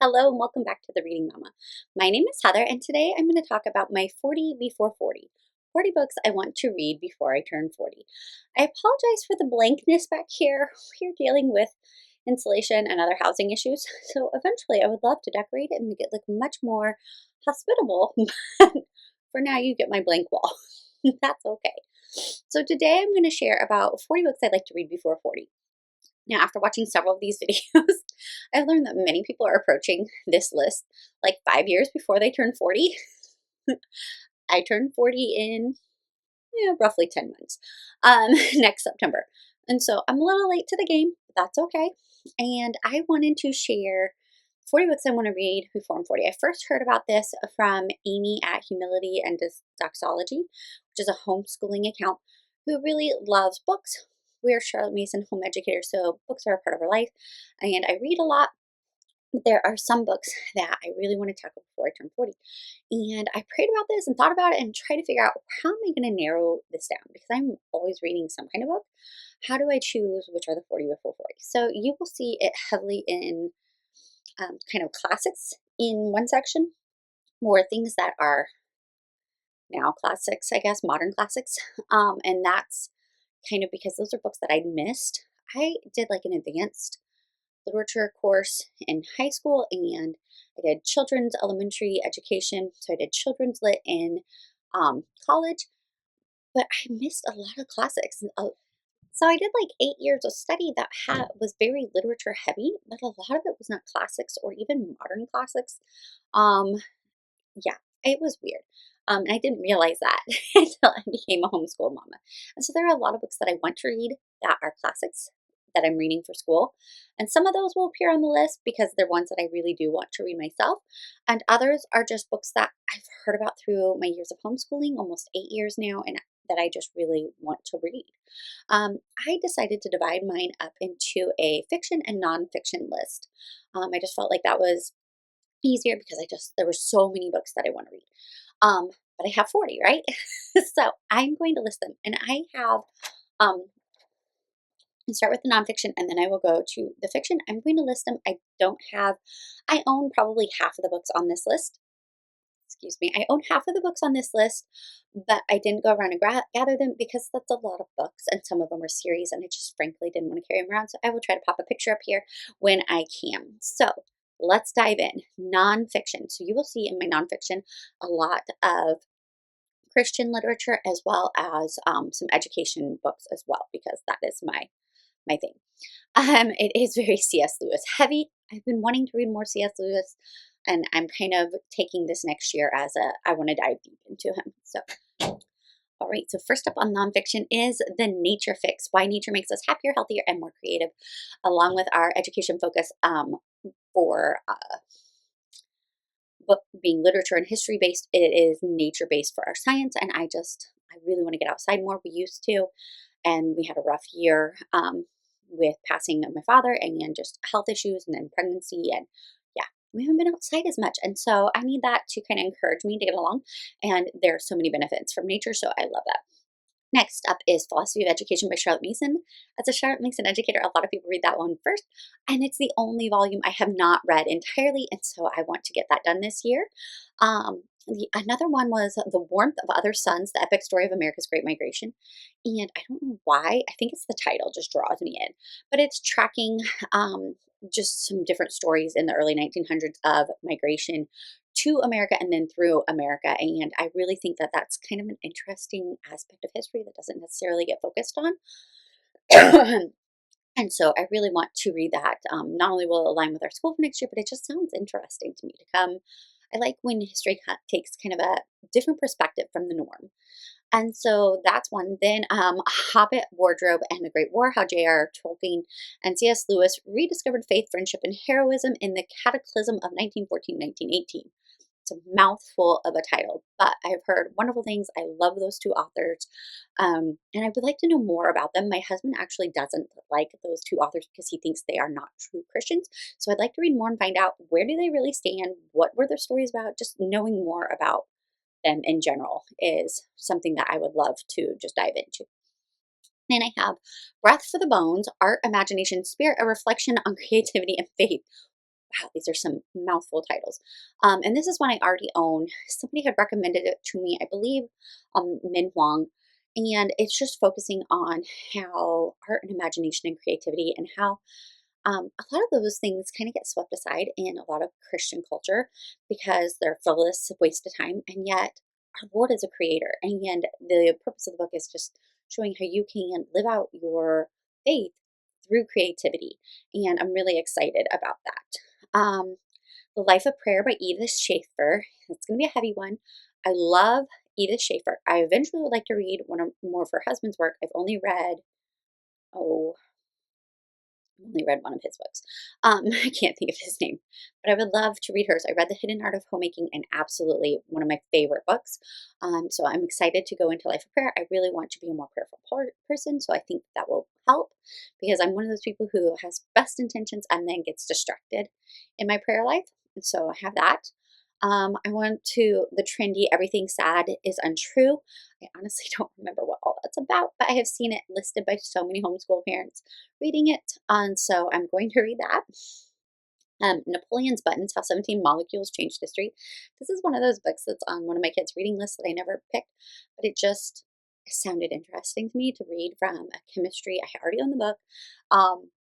Hello and welcome back to the Reading Mama. My name is Heather and today I'm going to talk about my 40 before 40. 40 books I want to read before I turn 40. I apologize for the blankness back here. We're dealing with insulation and other housing issues, so eventually I would love to decorate it and make it look much more hospitable, but for now you get my blank wall. That's okay. So today I'm going to share about 40 books I'd like to read before 40. Now, after watching several of these videos, I've learned that many people are approaching this list like 5 years before they turn 40. I turn 40 in roughly 10 months next September. And so I'm a little late to the game, but that's okay. And I wanted to share 40 books I want to read before I'm 40. I first heard about this from Amy at Humility and Doxology, which is a homeschooling account, who really loves books. We're Charlotte Mason home educators, so books are a part of our life, and I read a lot. But there are some books that I really want to tackle before I turn 40. And I prayed about this and thought about it and tried to figure out, how am I going to narrow this down? Because I'm always reading some kind of book. How do I choose which are the 40 before 40? So you will see it heavily in kind of classics in one section, or things that are now classics, I guess, modern classics. And that's kind of because those are books that I missed. I did like an advanced literature course in high school, and I did children's elementary education. So I did children's lit in college, but I missed a lot of classics. So I did like 8 years of study that was very literature heavy, but a lot of it was not classics or even modern classics. Um, yeah, it was weird. And I didn't realize that until I became a homeschool mama. And so there are a lot of books that I want to read that are classics that I'm reading for school. And some of those will appear on the list because they're ones that I really do want to read myself. And others are just books that I've heard about through my years of homeschooling, almost 8 years now, and that I just really want to read. I decided to divide mine up into a fiction and nonfiction list. I just felt like that was easier because there were so many books that I want to read. But I have 40, right? So I'm going to list them, and I have and start with the nonfiction, and then I will go to the fiction. I'm going to list them. I own probably half of the books on this list. Excuse me. I own half of the books on this list, but I didn't go around and gather them because that's a lot of books, and some of them are series, and I just frankly didn't want to carry them around. So I will try to pop a picture up here when I can. So let's dive in. Nonfiction. So you will see in my nonfiction a lot of Christian literature as well as some education books as well, because that is my thing. It is very C.S. Lewis heavy. I've been wanting to read more C.S. Lewis, and I'm kind of taking this next year as I want to dive deep into him. So, all right. So first up on nonfiction is The Nature Fix: Why Nature Makes Us Happier, Healthier, and More Creative, along with our education focus for book being literature and history based. It is nature based for our science, and I really want to get outside more. We used to, and we had a rough year with passing of my father and just health issues and then pregnancy, and yeah, we haven't been outside as much, and so I need that to kind of encourage me to get along. And there are so many benefits from nature, so I love that. Next up is Philosophy of Education by Charlotte Mason. As a Charlotte Mason educator, a lot of people read that one first, and it's the only volume I have not read entirely, and so I want to get that done this year. Another one was The Warmth of Other Suns, The Epic Story of America's Great Migration. And I don't know why, I think it's the title just draws me in, but it's tracking just some different stories in the early 1900s of migration to America and then through America. And I really think that that's kind of an interesting aspect of history that doesn't necessarily get focused on. And so I really want to read that. Not only will it align with our school for next year, but it just sounds interesting to me to come. I like when history takes kind of a different perspective from the norm. And so that's one. Then Hobbit, Wardrobe, and the Great War, how J.R. Tolkien and C.S. Lewis rediscovered faith, friendship, and heroism in the cataclysm of 1914-1918. It's a mouthful of a title, but I've heard wonderful things. I love those two authors, and I would like to know more about them. My husband actually doesn't like those two authors because he thinks they are not true Christians. So I'd like to read more and find out, where do they really stand? What were their stories about? Just knowing more about them in general is something that I would love to just dive into. Then I have Breath for the Bones: Art, Imagination, Spirit, a Reflection on Creativity and Faith wow, these are some mouthful titles. And this is one I already own. Somebody had recommended it to me, I believe, Min Huang. And it's just focusing on how art and imagination and creativity and how a lot of those things kind of get swept aside in a lot of Christian culture because they're frivolous, waste of time. And yet, our Lord is a creator. And the purpose of the book is just showing how you can live out your faith through creativity. And I'm really excited about that. The Life of Prayer by Edith Schaefer. It's going to be a heavy one. I love Edith Schaefer. I eventually would like to read more of her husband's work. I've only read, oh, only read one of his books. I can't think of his name, but I would love to read hers. I read The Hidden Art of Homemaking and absolutely one of my favorite books. So I'm excited to go into Life of Prayer. I really want to be a more prayerful person, so I think that will help because I'm one of those people who has best intentions and then gets distracted in my prayer life. And so I have that. I want to, the trendy Everything Sad is Untrue. I honestly don't remember what all that's about, but I have seen it listed by so many homeschool parents reading it. And so I'm going to read that. Napoleon's Buttons, How 17 Molecules Changed History. This is one of those books that's on one of my kids' reading lists that I never picked, but it just sounded interesting to me to read from a chemistry. I already own the book.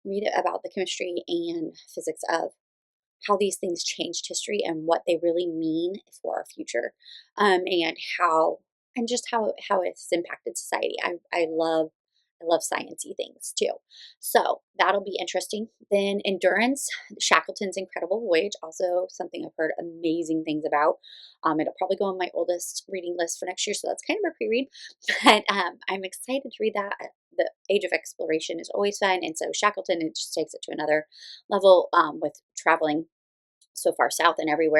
Read about the chemistry and physics of how these things changed history and what they really mean for our future, and how and just how it's impacted society. I love sciencey things too, so that'll be interesting. Then Endurance, Shackleton's Incredible Voyage, also something I've heard amazing things about. It'll probably go on my oldest reading list for next year, so that's kind of a pre-read, but I'm excited to read that. The Age of Exploration is always fun, and so Shackleton, it just takes it to another level with traveling so far south and everything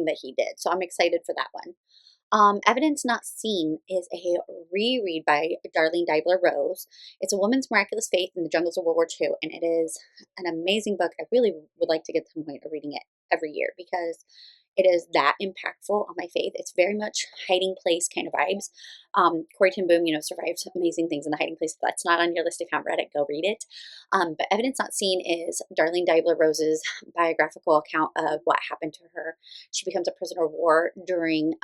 that he did. So I'm excited for that one. Evidence Not Seen is a reread by Darlene Deibler Rose. It's a woman's miraculous faith in the jungles of World War II, and it is an amazing book. I really would like to get to the point of reading it every year because it is that impactful on my faith. It's very much hiding place kind of vibes. Corey Ten Boom, survived amazing things in the hiding place. If that's not on your list, if you haven't read it, go read it. But Evidence Not Seen is Darlene Deibler Rose's biographical account of what happened to her. She becomes a prisoner of war during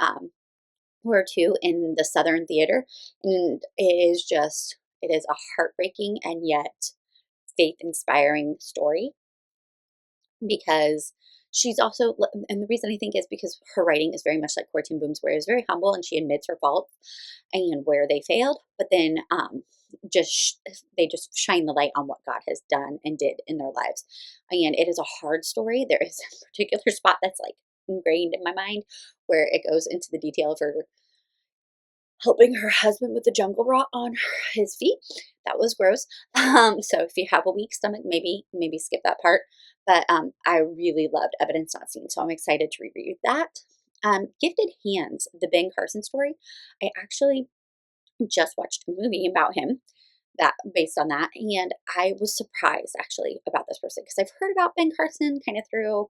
War II in the Southern Theater, and it is a heartbreaking and yet faith-inspiring story because she's also, and the reason I think is because her writing is very much like Corey Ten Boom's, where it's very humble and she admits her faults and where they failed, but then they just shine the light on what God has done and did in their lives. And it is a hard story. There is a particular spot that's like ingrained in my mind where it goes into the detail of her helping her husband with the jungle rot on his feet. That was gross. So if you have a weak stomach, maybe skip that part. But I really loved Evidence Not Seen, so I'm excited to reread that. Gifted Hands, the Ben Carson story. I actually just watched a movie about him that based on that, and I was surprised actually about this person because I've heard about Ben Carson kind of through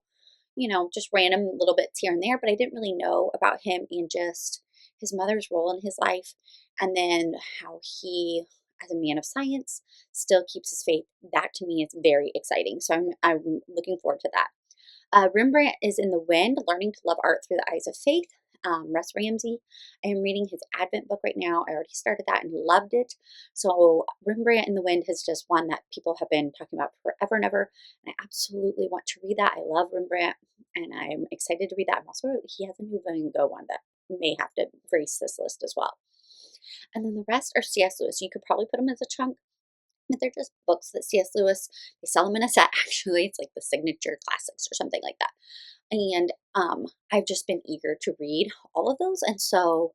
just random little bits here and there, but I didn't really know about him and just his mother's role in his life, and then how he, as a man of science, still keeps his faith. That to me is very exciting. So I'm looking forward to that. Rembrandt is in the Wind, Learning to Love Art Through the Eyes of Faith. Russ Ramsey. I am reading his Advent book right now. I already started that and loved it. So Rembrandt in the Wind has just one that people have been talking about forever and ever. And I absolutely want to read that. I love Rembrandt and I'm excited to read that. He has a new Van Gogh one that may have to grace this list as well. And then the rest are C.S. Lewis. You could probably put them as a chunk, but they're just books that C.S. Lewis, they sell them in a set actually. It's like the signature classics or something like that. And I've just been eager to read all of those. And so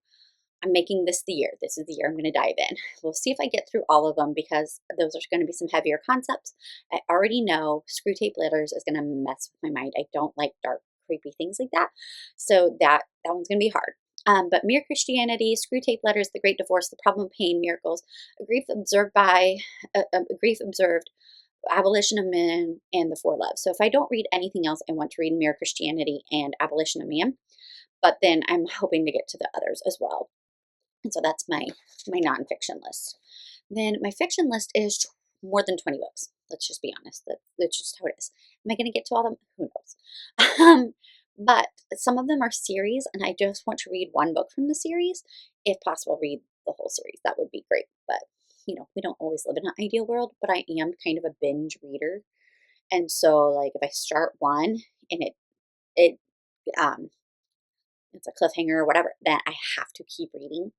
I'm making this the year. This is the year I'm going to dive in. We'll see if I get through all of them because those are going to be some heavier concepts. I already know Screw Tape Letters is going to mess with my mind. I don't like dark, creepy things like that. So that one's going to be hard. But Mere Christianity, Screw Tape Letters, The Great Divorce, The Problem of Pain, Miracles, A Grief Observed, Abolition of Man, and The Four Loves. So if I don't read anything else, I want to read Mere Christianity and Abolition of Man. But then I'm hoping to get to the others as well. And so that's my nonfiction list. Then my fiction list is more than 20 books. Let's just be honest. That's just how it is. Am I going to get to all of them? Who knows? But some of them are series, and I just want to read one book from the series. If possible, read the whole series. That would be great. But, we don't always live in an ideal world, but I am kind of a binge reader. And so, like, if I start one and it um, it's a cliffhanger or whatever, then I have to keep reading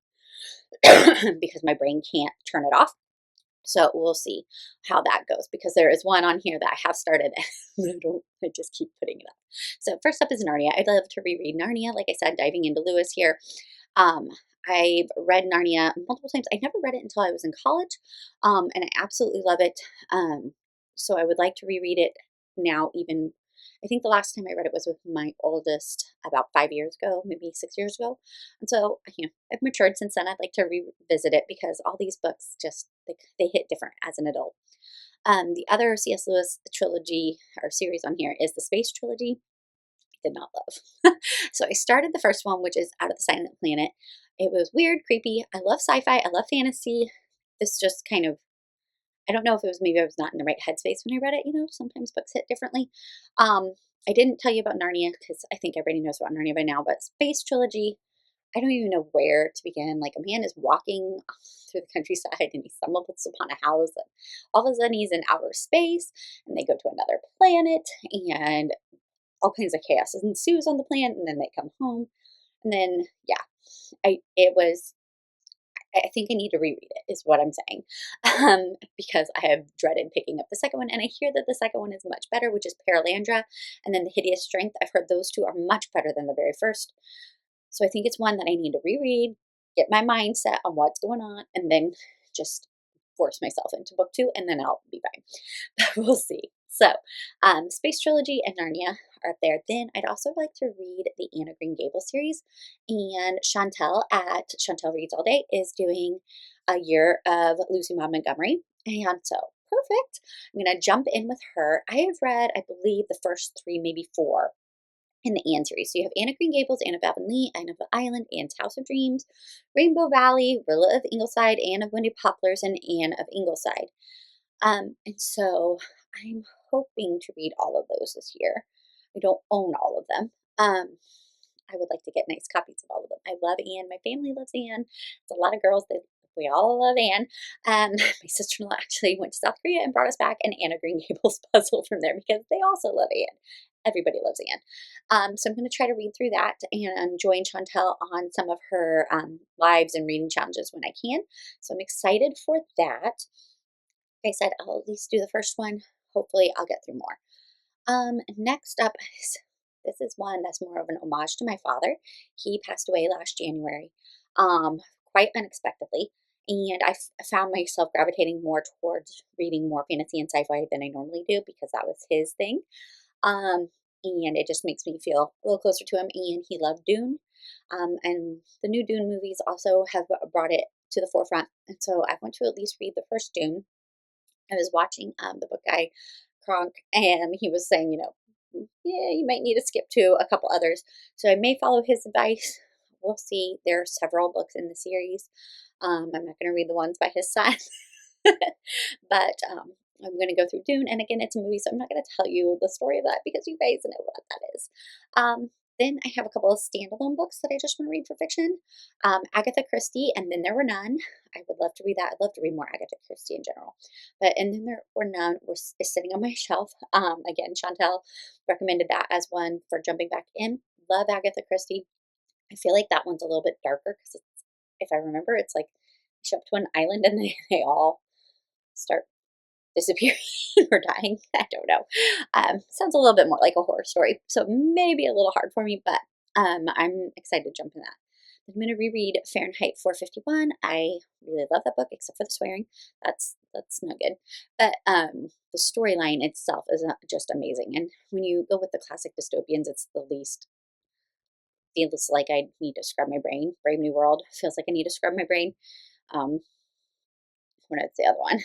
because my brain can't turn it off. So we'll see how that goes, because there is one on here that I have started and I just keep putting it up. So first up is Narnia. I'd love to reread Narnia. Like I said, diving into Lewis here. Um, I've read Narnia multiple times. I never read it until I was in college, and I absolutely love it. So I would like to reread it now. Even I think the last time I read it was with my oldest about 5 years ago, maybe 6 years ago. And so, I've matured since then. I'd like to revisit it because all these books just they hit different as an adult. The other C.S. Lewis trilogy or series on here is the Space Trilogy. I did not love. So I started the first one, which is Out of the Silent Planet. It was weird, creepy. I love sci-fi. I love fantasy. This just kind of, I don't know if it was, maybe I was not in the right headspace when I read it. Sometimes books hit differently. I didn't tell you about Narnia because I think everybody knows about Narnia by now, but Space Trilogy, I don't even know where to begin. Like, a man is walking through the countryside and he stumbles upon a house, and all of a sudden he's in outer space, and they go to another planet, and all kinds of chaos ensues on the planet, and then they come home. And then, yeah, it was, I think I need to reread it, is what I'm saying, because I have dreaded picking up the second one, and I hear that the second one is much better, which is Perelandra, and then the Hideous Strength. I've heard those two are much better than the very first, so I think it's one that I need to reread, get my mindset on what's going on, and then just force myself into book two, and then I'll be fine. But we'll see. So, Space Trilogy and Narnia are up there. Then I'd also like to read the Anna Green Gables series. And Chantel at Chantel Reads All Day is doing a year of Lucy Maud Montgomery. And so, perfect. I'm going to jump in with her. I have read, I believe, the first three, maybe four in the Anne series. So you have Anna Green Gables, Anne of Avonlea, Anne of the Island, Anne's House of Dreams, Rainbow Valley, Rilla of Ingleside, Anne of Windy Poplars, and Anne of Ingleside. And so I'm hoping to read all of those this year. I don't own all of them. I would like to get nice copies of all of them. I love Anne. My family loves Anne. It's a lot of girls. We all love Anne. My sister-in-law actually went to South Korea and brought us back an Anna Green Gables puzzle from there because they also love Anne. Everybody loves Anne. So I'm going to try to read through that and join Chantel on some of her lives and reading challenges when I can. So I'm excited for that. Like I said, I'll at least do the first one. Hopefully I'll get through more. Next up, this is one that's more of an homage to my father. He passed away last January, quite unexpectedly. And I found myself gravitating more towards reading more fantasy and sci-fi than I normally do because that was his thing. And it just makes me feel a little closer to him. And he loved Dune. And the new Dune movies also have brought it to the forefront. And so I want to at least read the first Dune. I was watching the book guy Kronk, and he was saying, yeah, you might need to skip to a couple others. So I may follow his advice. We'll see. There are several books in the series. I'm not going to read the ones by his son, but I'm going to go through Dune. And again, it's a movie, so I'm not going to tell you the story of that because you guys know what that is. Then I have a couple of standalone books that I just want to read for fiction. Agatha Christie, And Then There Were None. I would love to read that. I'd love to read more Agatha Christie in general. But And Then There Were None is sitting on my shelf. Again, Chantel recommended that as one for jumping back in. Love Agatha Christie. I feel like that one's a little bit darker because, if I remember, it's like you show up to an island and they all start disappearing or dying. I don't know. Sounds a little bit more like a horror story, so maybe a little hard for me, but I'm excited to jump in that. I'm going to reread Fahrenheit 451. I really love that book, except for the swearing. That's no good. But the storyline itself is just amazing. And when you go with the classic dystopians, it's the least. Feels like I need to scrub my brain. Brave New World feels like I need to scrub my brain. What is the other one?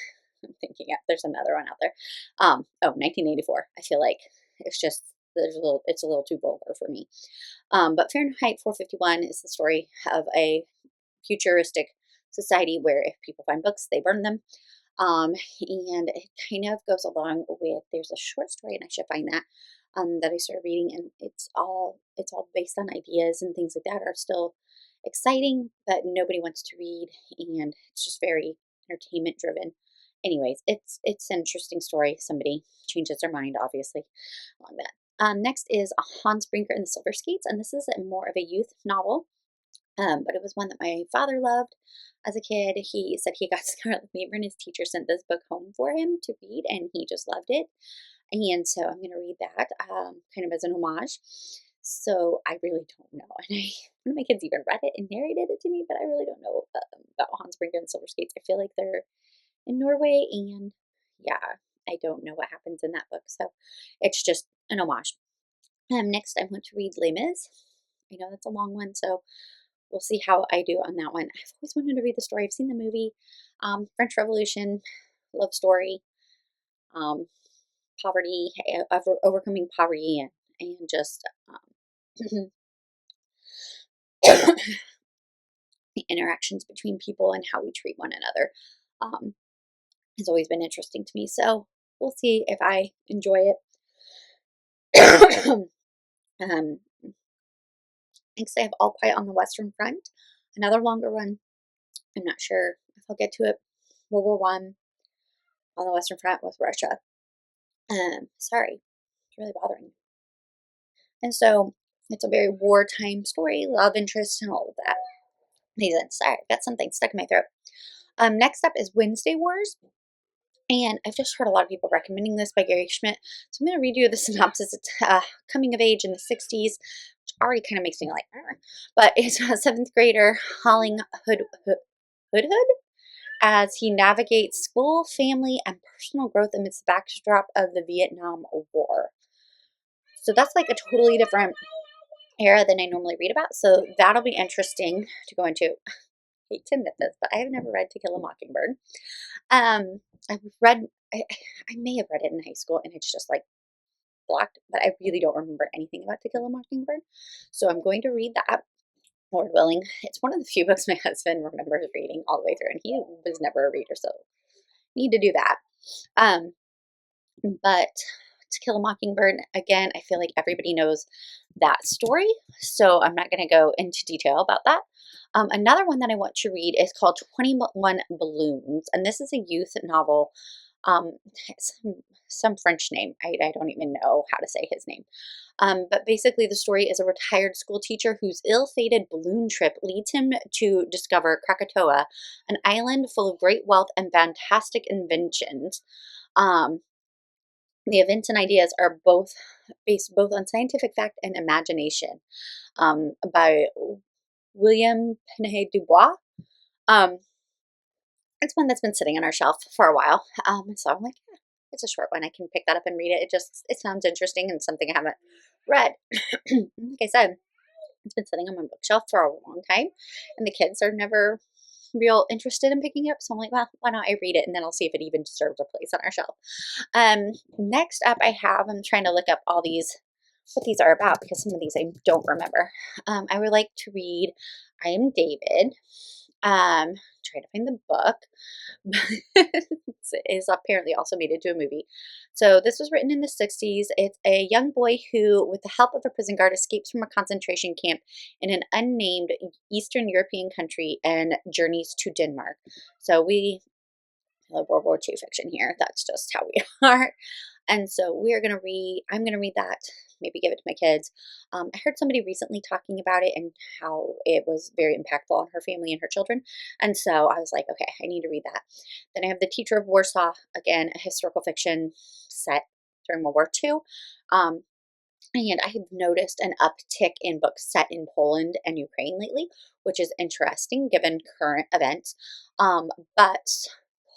I'm thinking there's another one out there. 1984. I feel like it's just it's a little too vulgar for me. But Fahrenheit 451 is the story of a futuristic society where if people find books, they burn them. And it kind of goes along with, there's a short story, and I should find that, that I started reading, and it's all based on ideas and things like that are still exciting, but nobody wants to read, and it's just very entertainment driven. Anyways, it's an interesting story. Somebody changes their mind, obviously, along that. Next is Hans Brinker and the Silver Skates, and this is more of a youth novel, but it was one that my father loved as a kid. He said he got scarlet fever, and his teacher sent this book home for him to read, and he just loved it. And so I'm going to read that kind of as an homage. So I really don't know. And one of my kids even read it and narrated it to me, but I really don't know about Hans Brinker and Silver Skates. I feel like they're in Norway, and yeah, I don't know what happens in that book. So it's just an homage. Next, I want to read Les Mis. I know that's a long one, so we'll see how I do on that one. I've always wanted to read the story. I've seen the movie, French Revolution, love story, um, poverty, overcoming poverty, and just the interactions between people and how we treat one another um, has always been interesting to me. So we'll see if I enjoy it. um, Next, I have All Quiet on the Western Front, another longer one. I'm not sure if I'll get to it. World War I on the Western Front with Russia. Sorry, it's really bothering me. And so it's a very wartime story, love interest, and all of that. Sorry, I've got something stuck in my throat. Next up is Wednesday Wars. And I've just heard a lot of people recommending this by Gary Schmidt. So I'm going to read you the synopsis. It's coming of age in the 60s, which already kind of makes me like, "Arr." But it's a seventh grader, Holling Hood, as he navigates school, family, and personal growth amidst the backdrop of the Vietnam War. So that's like a totally different era than I normally read about. So that'll be interesting to go into. I hate to admit this, but I have never read To Kill a Mockingbird. I've read, I may have read it in high school, and it's just like blocked, but I really don't remember anything about To Kill a Mockingbird. So I'm going to read that, Lord willing. It's one of the few books my husband remembers reading all the way through, and he was never a reader, so need to do that. Um, but To Kill a Mockingbird, again, I feel like everybody knows that story, so I'm not going to go into detail about that. Another one that I want to read is called 21 Balloons, and this is a youth novel. Um, some French name. I don't even know how to say his name. But basically, the story is a retired school teacher whose ill-fated balloon trip leads him to discover Krakatoa, an island full of great wealth and fantastic inventions. Um, the events and ideas are both based both on scientific fact and imagination. By William Penhay Dubois. Um, it's one that's been sitting on our shelf for a while. So I'm like, yeah, it's a short one. I can pick that up and read it. It sounds interesting and something I haven't read. Like I said, it's been sitting on my bookshelf for a long time, and the kids are never real interested in picking it up. So I'm like, well, why don't I read it, and then I'll see if it even deserves a place on our shelf. Next up, I'm trying to look up all these, what these are about, because some of these I don't remember. I would like to read I Am David. Trying to find the book. Is apparently also made into a movie. So this was written in the 60s. It's a young boy who, with the help of a prison guard, escapes from a concentration camp in an unnamed Eastern European country and journeys to Denmark. So we love World War II fiction here. That's just how we are. And so I'm going to read that, maybe give it to my kids. I heard somebody recently talking about it and how it was very impactful on her family and her children. And so I was like, okay, I need to read that. Then I have The Teacher of Warsaw, again, a historical fiction set during World War II. And I have noticed an uptick in books set in Poland and Ukraine lately, which is interesting given current events. But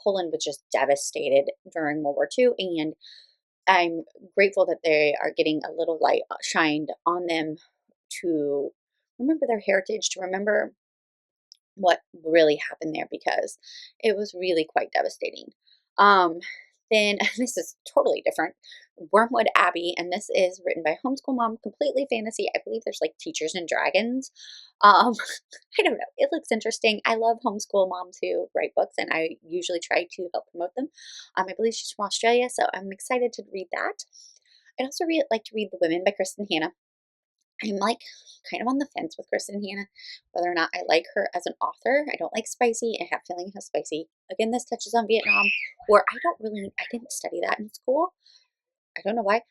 Poland was just devastated during World War II, and I'm grateful that they are getting a little light shined on them to remember their heritage, to remember what really happened there, because it was really quite devastating. Um, Then this is totally different. Wormwood Abbey, and this is written by homeschool mom, completely fantasy. I believe there's like teachers and dragons. Um, I don't know. It looks interesting. I love homeschool moms who write books, and I usually try to help promote them. I believe she's from Australia, so I'm excited to read that. I'd also like to read The Women by Kristen Hanna. I'm like kind of on the fence with Kristen Hanna, whether or not I like her as an author. I don't like spicy. I have feeling how spicy. Again, this touches on Vietnam, where I didn't study that in school. I don't know why.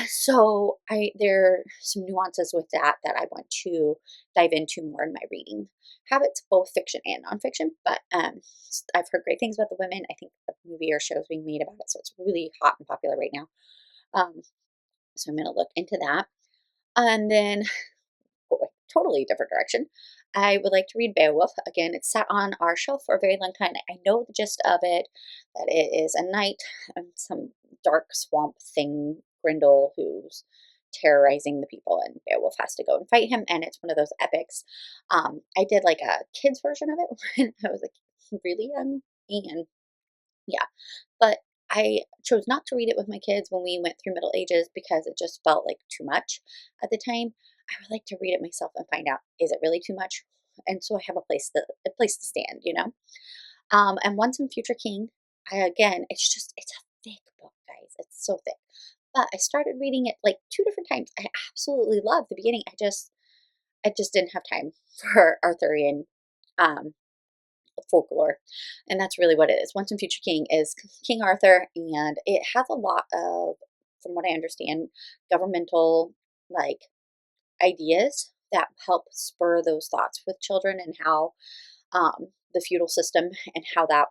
So there are some nuances with that I want to dive into more in my reading habits, both fiction and nonfiction. But I've heard great things about The Women. I think the movie or show is being made about it, so it's really hot and popular right now. Um, so I'm going to look into that. And then totally different direction. I would like to read Beowulf. Again, it's sat on our shelf for a very long time. I know the gist of it, that it is a knight and some dark swamp thing, Grendel, who's terrorizing the people, and Beowulf has to go and fight him, and it's one of those epics. I did like a kid's version of it when I was like really young, and yeah, but I chose not to read it with my kids when we went through Middle Ages because it just felt like too much at the time. I would like to read it myself and find out, is it really too much? And so I have a place to stand, you know. And Once and Future King, it's a thick book, guys. It's so thick. But I started reading it like two different times. I absolutely love the beginning. I just didn't have time for Arthurian um, folklore. And that's really what it is. Once and Future King is King Arthur, and it has a lot of, from what I understand, governmental like ideas that help spur those thoughts with children, and how the feudal system and how that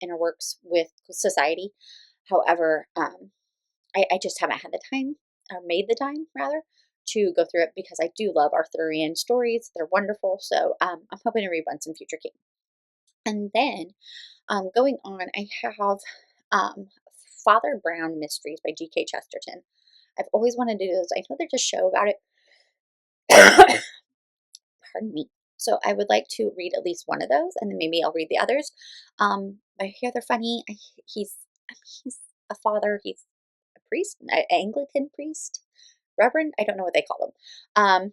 interworks with society. However, I just haven't had the time, or made the time rather, to go through it because I do love Arthurian stories. They're wonderful. So I'm hoping to read Once and Future King. And then going on, I have um, Father Brown Mysteries by G.K. Chesterton. I've always wanted to do those. I know there's a show about it. Pardon me. So I would like to read at least one of those, and then maybe I'll read the others. I hear they're funny. He's a father. He's a priest, an Anglican priest, reverend. I don't know what they call them.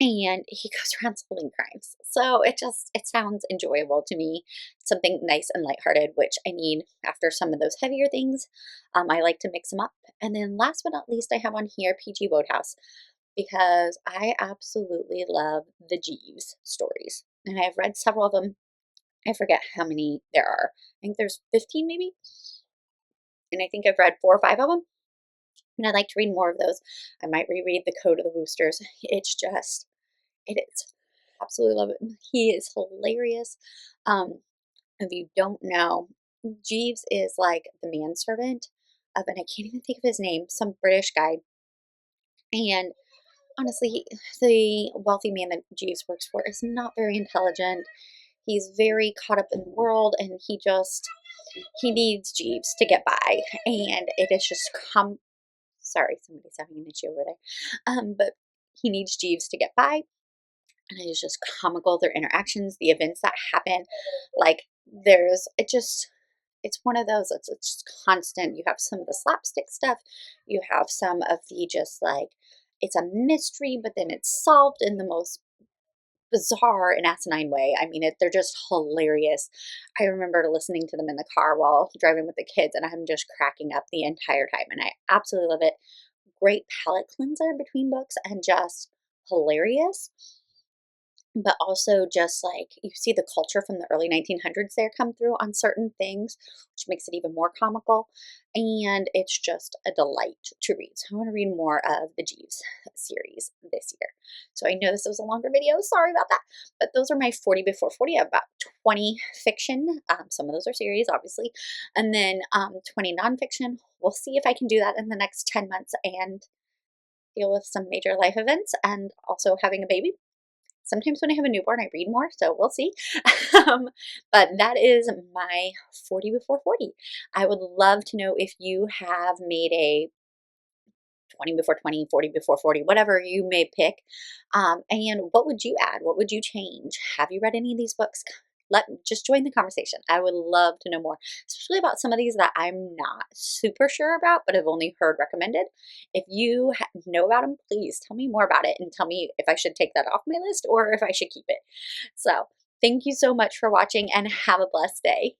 And he goes around solving crimes. So it sounds enjoyable to me. Something nice and lighthearted, which I need after some of those heavier things. I like to mix them up. And then last but not least, I have on here PG Wodehouse, because I absolutely love the Jeeves stories. And I've read several of them. I forget how many there are. I think there's 15 maybe. And I think I've read 4 or 5 of them. And I'd like to read more of those. I might reread The Code of the Woosters. It is. Absolutely love it. He is hilarious. If you don't know, Jeeves is like the manservant of, and I can't even think of his name, some British guy. And honestly, the wealthy man that Jeeves works for is not very intelligent. He's very caught up in the world, and he needs Jeeves to get by. And it is just sorry, somebody's having an issue over there. But he needs Jeeves to get by, and it is just comical. Their interactions, the events that happen, like it's one of those. It's just constant. You have some of the slapstick stuff. You have some of the just like it's a mystery, but then it's solved in the most bizarre and asinine way. I mean, they're just hilarious. I remember listening to them in the car while driving with the kids, and I'm just cracking up the entire time. And I absolutely love it. Great palate cleanser between books, and just hilarious, but also just like you see the culture from the early 1900s there come through on certain things, which makes it even more comical. And it's just a delight to read. So I want to read more of the Jeeves series this year. So I know this was a longer video. Sorry about that. But those are my 40 before 40. I have about 20 fiction. Some of those are series, obviously. And then 20 nonfiction. We'll see if I can do that in the next 10 months and deal with some major life events and also having a baby. Sometimes when I have a newborn, I read more, so we'll see. But that is my 40 before 40. I would love to know if you have made a 20 before 20, 40 before 40, whatever you may pick. And what would you add? What would you change? Have you read any of these books? just join the conversation. I would love to know more, especially about some of these that I'm not super sure about, but have only heard recommended. If you know about them, please tell me more about it and tell me if I should take that off my list or if I should keep it. So thank you so much for watching and have a blessed day.